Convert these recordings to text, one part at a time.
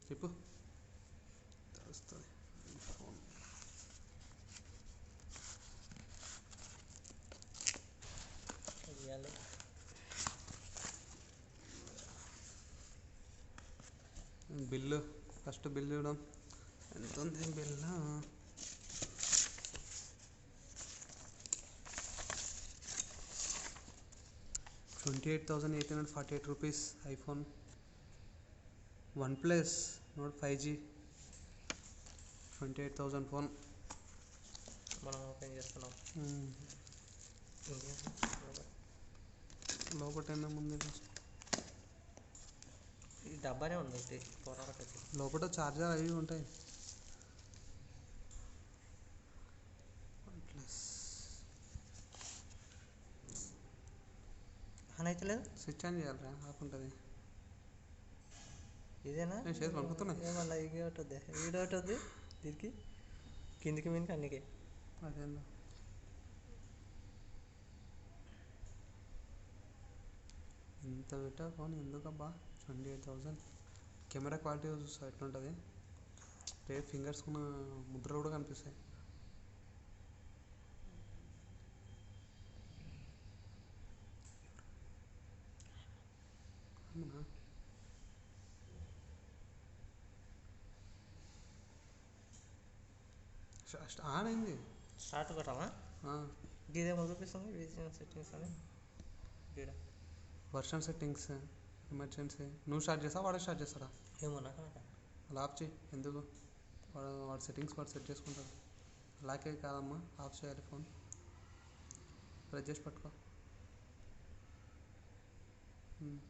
చెప్పు తెలుస్తుంది phone. Bill first bill చూడడం ఎంత ఉంది bill. 28,848 rupees. IPhone OnePlus Nord 5G 28,000 phone. మనం ఓపెన్ చేస్తున్నాం. లోపల ముందు ఈ డబ్బానే ఉంది లోపల చార్జర్ అవి ఉంటాయి. అని అయితే లేదు, స్విచ్ ఆన్ చేయాలరా ఆకుంటుంది. ఇదేనా చేసి పంపుతున్నా ఏమన్నా ఇది ఉంటుంది వీడియో ఉంటుంది దీనికి కిందికి మీనికి అన్నికి. అదేందా ఇంత పెట్టా ఫోన్ ఎందుకబ్బా. 28,000. కెమెరా క్వాలిటీ చూస్తా ఎట్లుంటుంది. రేపు ఫింగర్స్ ఉన్న ముద్రలు కూడా కనిపిస్తాయి. ఆన్ అయింది. స్టార్ట్ కొట్టామా? ఇదేమో చూపిస్తుంది రీజన్ సెట్టింగ్స్ అని. Version settings emergency. నువ్వు స్టార్ట్ చేస్తావా వాడే స్టార్ట్ చేస్తాడా? ఏమో నాకు అలా ఆఫ్ చేయి. ఎందుకు వాడు సెట్టింగ్స్ వాడు సెట్ చేసుకుంటాడు. అలాగే కాదమ్మా ఆఫ్ చేయాలి ఫోన్. ప్రెస్ చేసి పట్టుకో.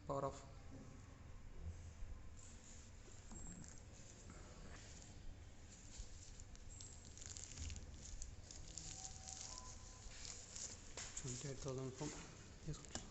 Power of. $28,000 ఫోన్ తీసుకుంటా.